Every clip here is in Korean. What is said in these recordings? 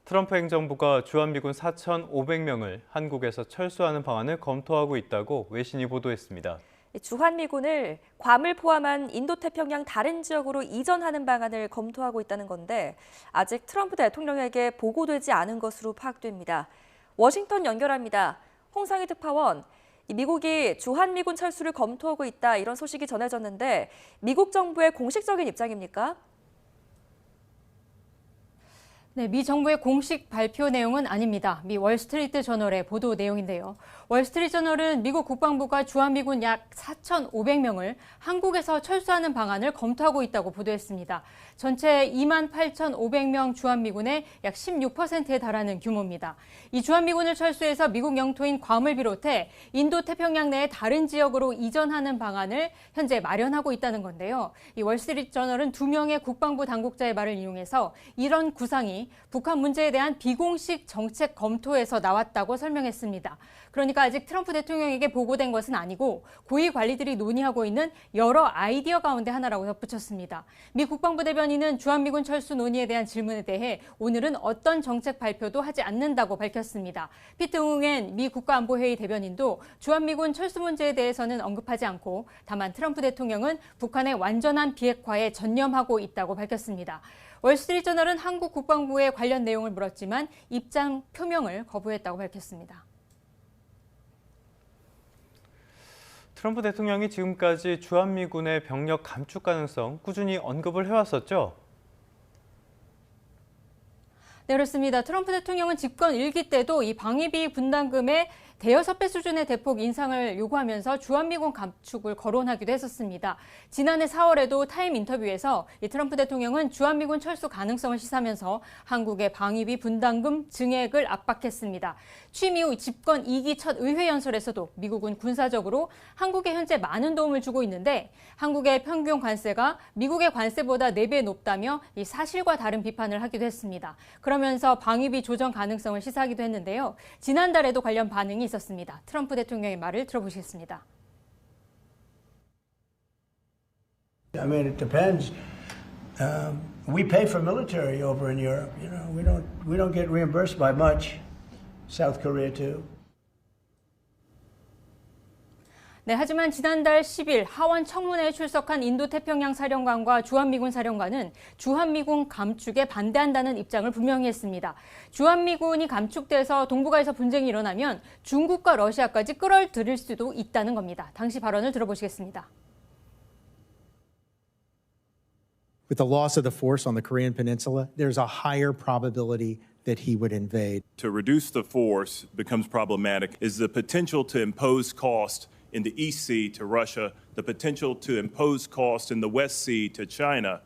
트럼프 행정부가 주한미군 4,500명을 한국에서 철수하는 방안을 검토하고 있다고 외신이 보도했습니다. 주한미군을 괌을 포함한 인도태평양 다른 지역으로 이전하는 방안을 검토하고 있다는 건데 아직 트럼프 대통령에게 보고되지 않은 것으로 파악됩니다. 워싱턴 연결합니다. 홍상희 특파원, 미국이 주한미군 철수를 검토하고 있다 이런 소식이 전해졌는데 미국 정부의 공식적인 입장입니까? 네, 미 정부의 공식 발표 내용은 아닙니다. 미 월스트리트 저널의 보도 내용인데요. 월스트리트 저널은 미국 국방부가 주한미군 약 4,500명을 한국에서 철수하는 방안을 검토하고 있다고 보도했습니다. 전체 28,500명 주한미군의 약 16%에 달하는 규모입니다. 이 주한미군을 철수해서 미국 영토인 괌을 비롯해 인도태평양 내의 다른 지역으로 이전하는 방안을 현재 마련하고 있다는 건데요. 이 월스트리트 저널은 2명의 국방부 당국자의 말을 이용해서 이런 구상이 북한 문제에 대한 비공식 정책 검토에서 나왔다고 설명했습니다. 그러니까 아직 트럼프 대통령에게 보고된 것은 아니고 고위 관리들이 논의하고 있는 여러 아이디어 가운데 하나라고 덧붙였습니다. 미 국방부 대변인은 주한미군 철수 논의에 대한 질문에 대해 오늘은 어떤 정책 발표도 하지 않는다고 밝혔습니다. 피트 웅엔 미 국가안보회의 대변인도 주한미군 철수 문제에 대해서는 언급하지 않고 다만 트럼프 대통령은 북한의 완전한 비핵화에 전념하고 있다고 밝혔습니다. 월스트리트 저널은 한국 국방부에 관련 내용을 물었지만 입장 표명을 거부했다고 밝혔습니다. 트럼프 대통령이 지금까지 주한미군의 병력 감축 가능성 꾸준히 언급을 해왔었죠? 네, 그렇습니다. 트럼프 대통령은 집권 1기 때도 이 방위비 분담금의 대여섯 배 수준의 대폭 인상을 요구하면서 주한미군 감축을 거론하기도 했었습니다. 지난해 4월에도 타임 인터뷰에서 이 트럼프 대통령은 주한미군 철수 가능성을 시사하면서 한국의 방위비 분담금 증액을 압박했습니다. 취임 이후 집권 2기 첫 의회 연설에서도 미국은 군사적으로 한국에 현재 많은 도움을 주고 있는데 한국의 평균 관세가 미국의 관세보다 4배 높다며 이 사실과 다른 비판을 하기도 했습니다. 그러면서 방위비 조정 가능성을 시사하기도 했는데요. 지난달에도 관련 반응이 있었습니다. 트럼프 대통령의 말을 들어보시겠습니다. I mean, it depends. We pay for military over in Europe. You know, we don't get reimbursed by much. South Korea too. 네, 하지만 지난달 10일 하원 청문회에 출석한 인도태평양 사령관과 주한미군 사령관은 주한미군 감축에 반대한다는 입장을 분명히 했습니다. 주한미군이 감축돼서 동북아에서 분쟁이 일어나면 중국과 러시아까지 끌어들일 수도 있다는 겁니다. 당시 발언을 들어보시겠습니다. With the loss of the force on the Korean Peninsula, there's a higher probability that he would invade. To reduce the force becomes problematic is the potential to impose cost in the East Sea to Russia, the potential to impose cost in the West Sea to China.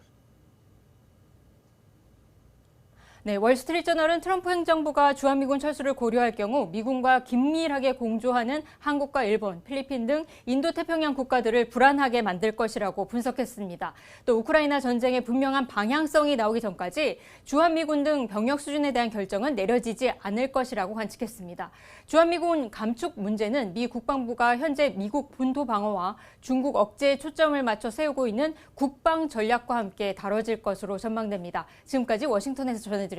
네, 월스트리트 저널은 트럼프 행정부가 주한미군 철수를 고려할 경우 미군과 긴밀하게 공조하는 한국과 일본, 필리핀 등 인도태평양 국가들을 불안하게 만들 것이라고 분석했습니다. 또 우크라이나 전쟁의 분명한 방향성이 나오기 전까지 주한미군 등 병력 수준에 대한 결정은 내려지지 않을 것이라고 관측했습니다. 주한미군 감축 문제는 미 국방부가 현재 미국 본토 방어와 중국 억제에 초점을 맞춰 세우고 있는 국방 전략과 함께 다뤄질 것으로 전망됩니다. 지금까지 워싱턴에서 전해드렸습니다.